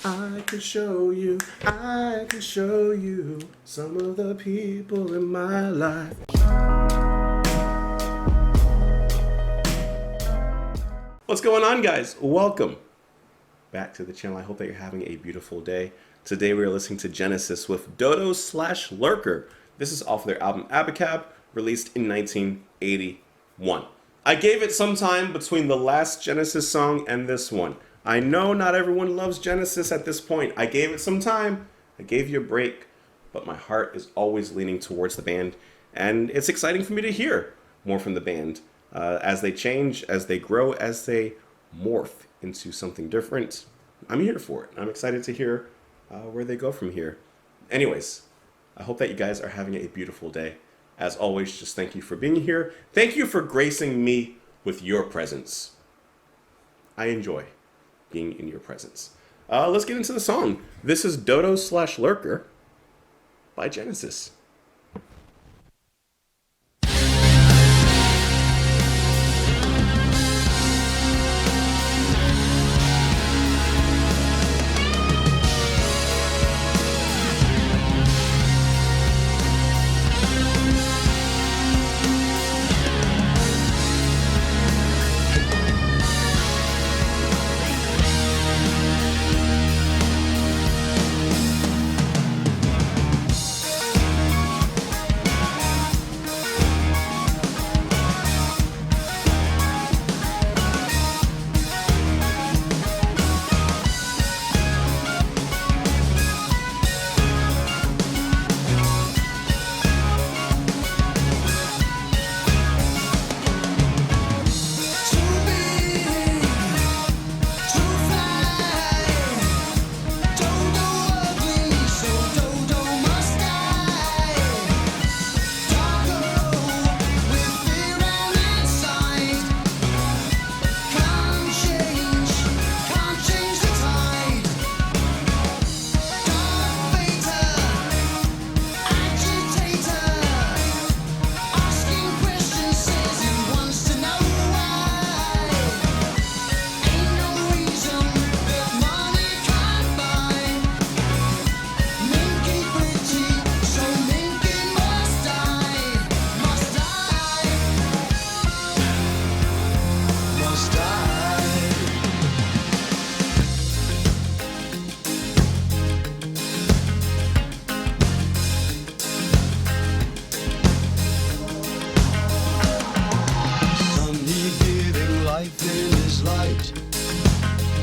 I can show you, I can show you some of the people in my life. What's going on, guys? Welcome back to the channel. I hope that you're having a beautiful day. Today we are listening to Genesis with Dodo / Lurker. This is off their album Abacab, released in 1981. I gave it some time between the last Genesis song and this one. I know not everyone loves Genesis at this point. I gave it some time. I gave you a break, but my heart is always leaning towards the band, and it's exciting for me to hear more from the band as they change, as they grow, as they morph into something different. I'm here for it. I'm excited to hear where they go from here. Anyways, I hope that you guys are having a beautiful day. As always, just thank you for being here. Thank you for gracing me with your presence. I enjoy being in your presence. Let's get into the song. This is Dodo / Lurker by Genesis.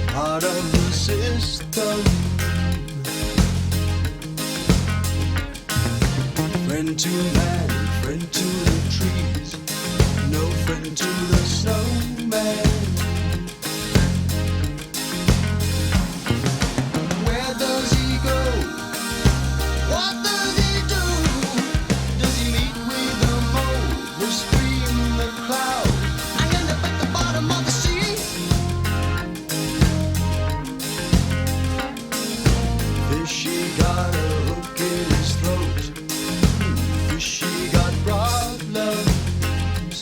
Part of the system, friend to man, friend to the trees, no friend to the snowman. Where does he go? What does he do? Does he meet with the mole, the stream, the cloud, and end up at the bottom of the sea? Fishy got a hook in his throat. Fishy got problems.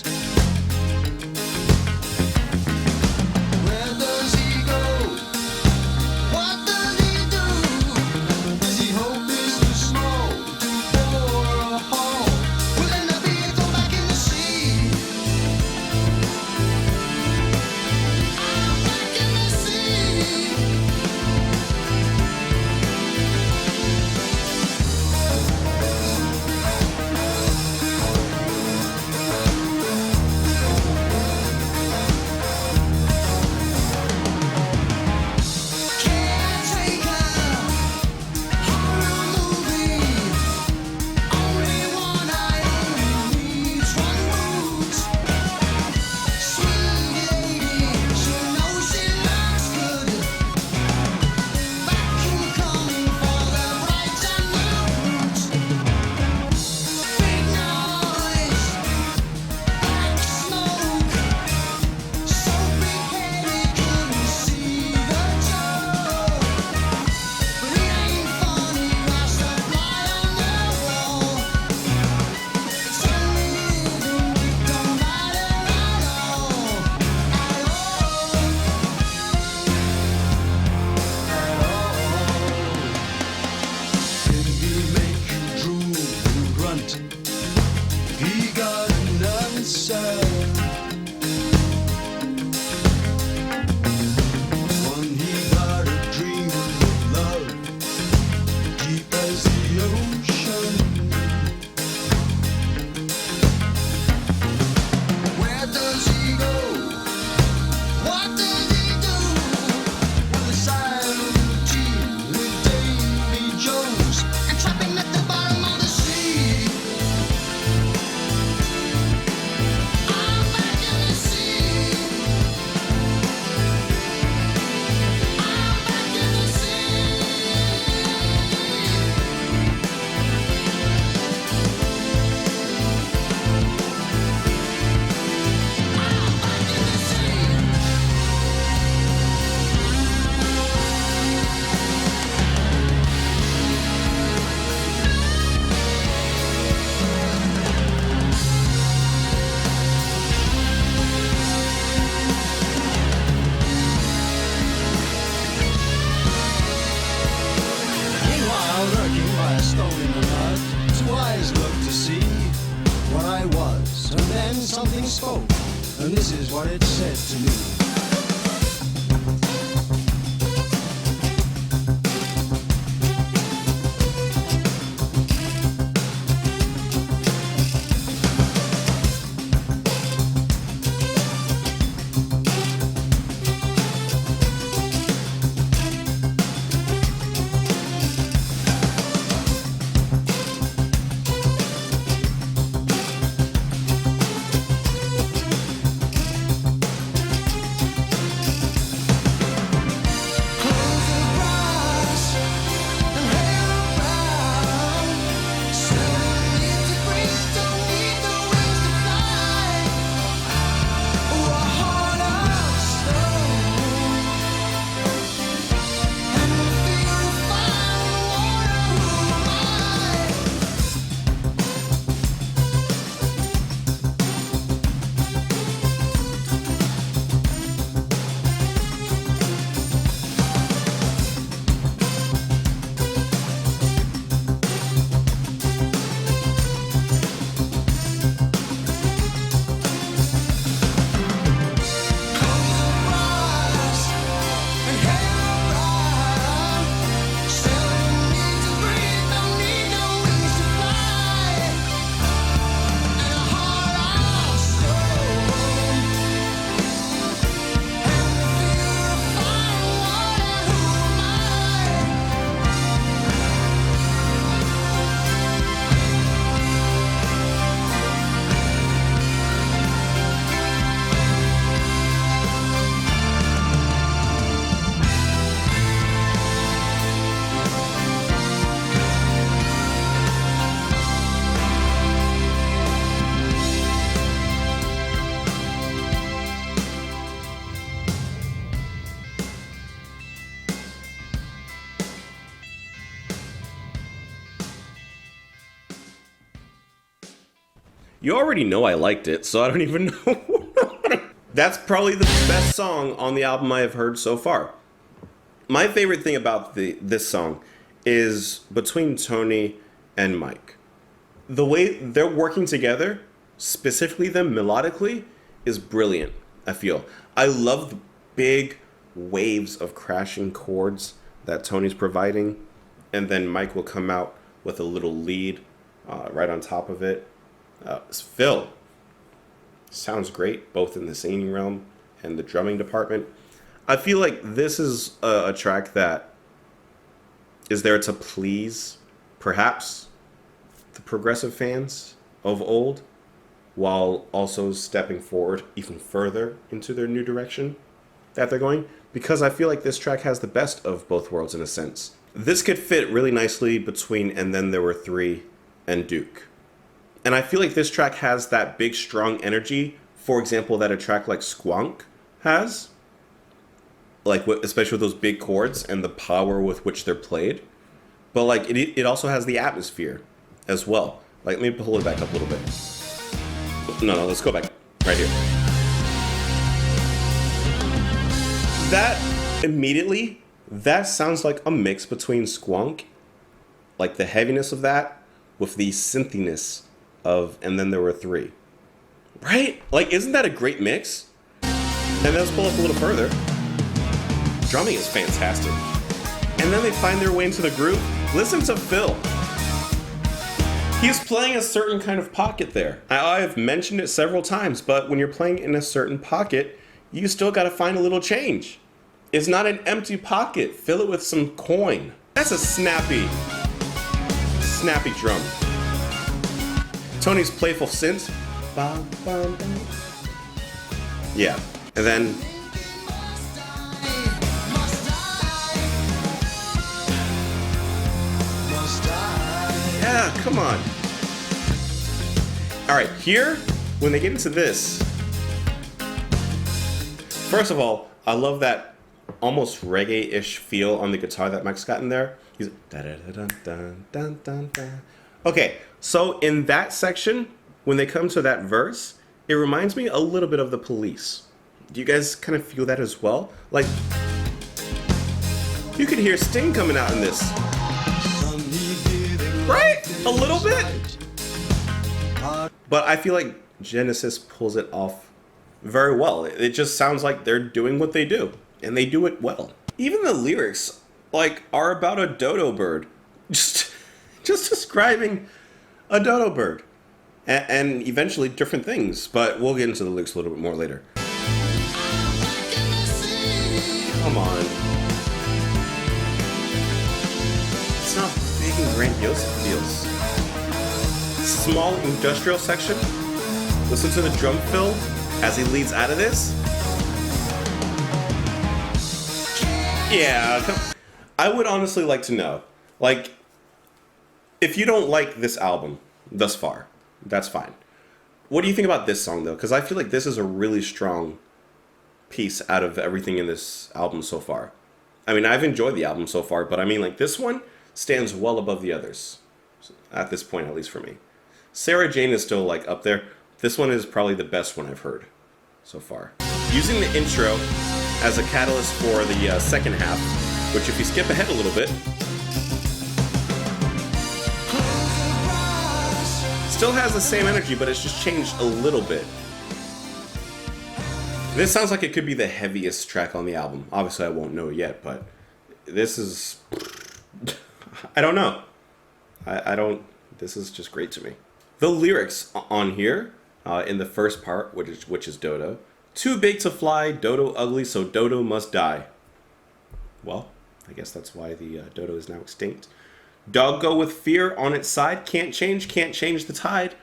something spoke, and this is what it said to me. You already know I liked it, so I don't even know. That's probably the best song on the album I have heard so far. My favorite thing about this song is between Tony and Mike. The way they're working together, specifically them melodically, is brilliant, I feel. I love the big waves of crashing chords that Tony's providing, and then Mike will come out with a little lead right on top of it. Phil sounds great, both in the singing realm and the drumming department. I feel like this is a track that is there to please, perhaps, the progressive fans of old, while also stepping forward even further into their new direction that they're going, because I feel like this track has the best of both worlds in a sense. This could fit really nicely between And Then There Were Three and Duke. And I feel like this track has that big, strong energy, for example, that a track like Squonk has. Like, especially with those big chords and the power with which they're played. But, like, it also has the atmosphere as well. Like, let me pull it back up a little bit. No, let's go back. Right here. That, immediately, that sounds like a mix between Squonk, like the heaviness of that, with the synthiness of And Then There Were Three. Right? Like, isn't that a great mix? And let's pull up a little further. Drumming is fantastic. And then they find their way into the groove. Listen to Phil. He's playing a certain kind of pocket there. I've mentioned it several times, but when you're playing in a certain pocket, you still gotta find a little change. It's not an empty pocket. Fill it with some coin. That's a snappy drum. Tony's playful synth. Yeah. And then yeah, come on. Alright, here, when they get into this, first of all, I love that almost reggae-ish feel on the guitar that Mike's got in there. He's da-da-da-dun-dun-dun-dun-dun. Okay, so in that section, when they come to that verse, it reminds me a little bit of The Police. Do you guys kind of feel that as well? Like, you could hear Sting coming out in this. Right? A little bit? But I feel like Genesis pulls it off very well. It just sounds like they're doing what they do, and they do it well. Even the lyrics, like, are about a dodo bird. Just describing a dodo bird. And eventually different things, but we'll get into the lyrics a little bit more later. Come on. It's not big and grandiose, it feels. Small industrial section. Listen to the drum fill as he leads out of this. Yeah, I would honestly like to know, like, if you don't like this album thus far, that's fine. What do you think about this song, though? Because I feel like this is a really strong piece out of everything in this album so far. I mean, I've enjoyed the album so far, but I mean, like, this one stands well above the others. At this point, at least for me. Sarah Jane is still, like, up there. This one is probably the best one I've heard so far. Using the intro as a catalyst for the second half, which if you skip ahead a little bit, still has the same energy, but it's just changed a little bit. This sounds like it could be the heaviest track on the album. Obviously, I won't know yet, but this is... I don't know. I don't... This is just great to me. The lyrics on here, in the first part, which is Dodo. Too big to fly, Dodo ugly, so Dodo must die. Well, I guess that's why the Dodo is now extinct. Dog go with fear on its side, can't change the tide.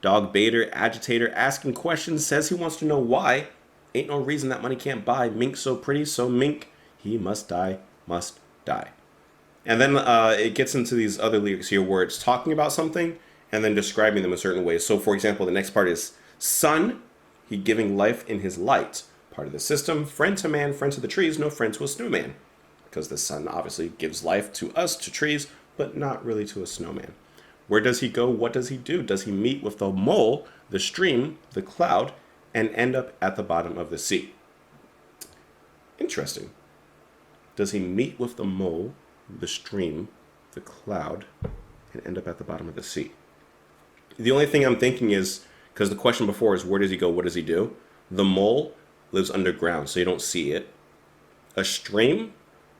Dog baiter, agitator, asking questions, says he wants to know why. Ain't no reason that money can't buy. Mink so pretty, so mink, he must die, must die. And then it gets into these other lyrics here where it's talking about something and then describing them a certain way. So, for example, the next part is, sun, he giving life in his light. Part of the system, friend to man, friend to the trees, no friend to a snowman. Because the sun obviously gives life to us, to trees, but not really to a snowman. Where does he go? What does he do? Does he meet with the mole, the stream, the cloud, and end up at the bottom of the sea? Interesting. Does he meet with the mole, the stream, the cloud, and end up at the bottom of the sea? The only thing I'm thinking is, because the question before is where does he go, what does he do? The mole lives underground, so you don't see it. A stream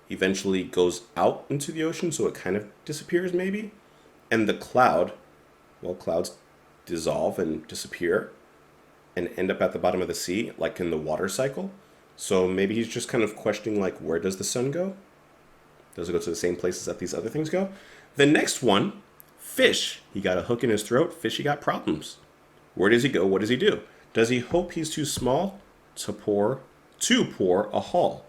eventually goes out into the ocean, so it kind of disappears maybe. And the cloud, well, clouds dissolve and disappear and end up at the bottom of the sea, like in the water cycle. So maybe he's just kind of questioning, like, where does the sun go? Does it go to the same places that these other things go? The next one, fish. He got a hook in his throat. Fish, he got problems. Where does he go? What does he do? Does he hope he's too small to pour a haul?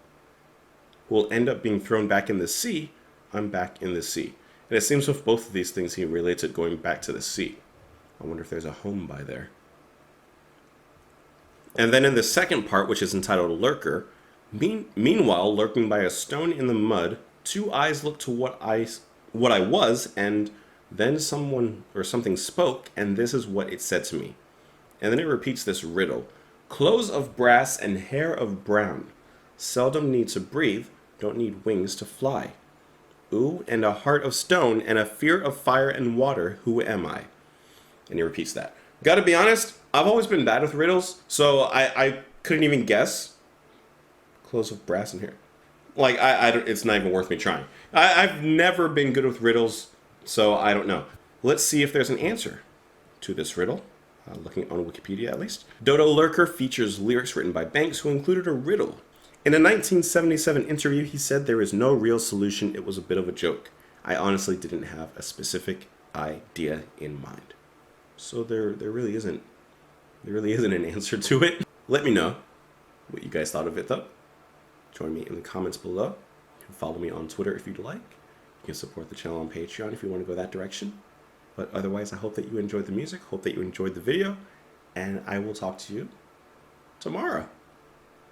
Will end up being thrown back in the sea. I'm back in the sea. And it seems with both of these things he relates it going back to the sea. I wonder if there's a home by there. And then in the second part, which is entitled Lurker, meanwhile, lurking by a stone in the mud, two eyes looked to what I was, and then someone or something spoke, and this is what it said to me. And then it repeats this riddle. Clothes of brass and hair of brown. Seldom need to breathe, don't need wings to fly. Ooh, and a heart of stone, and a fear of fire and water, who am I? And he repeats that. Gotta be honest, I've always been bad with riddles, so I couldn't even guess. Clothes of brass and hair. Like, it's not even worth me trying. I've never been good with riddles, so I don't know. Let's see if there's an answer to this riddle. Looking on Wikipedia, at least. Dodo Lurker features lyrics written by Banks, who included a riddle. In a 1977 interview, he said there is no real solution. It was a bit of a joke. I honestly didn't have a specific idea in mind. So there really isn't an answer to it. Let me know what you guys thought of it, though. Join me in the comments below. You can follow me on Twitter if you'd like. You can support the channel on Patreon if you want to go that direction. But otherwise, I hope that you enjoyed the music, hope that you enjoyed the video, and I will talk to you tomorrow.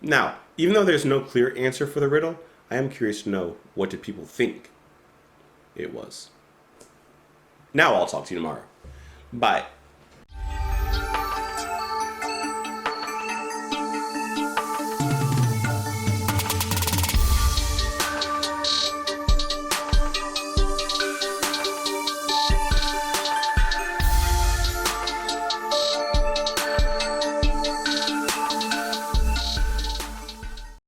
Now, even though there's no clear answer for the riddle, I am curious to know, what did people think it was? Now I'll talk to you tomorrow. Bye.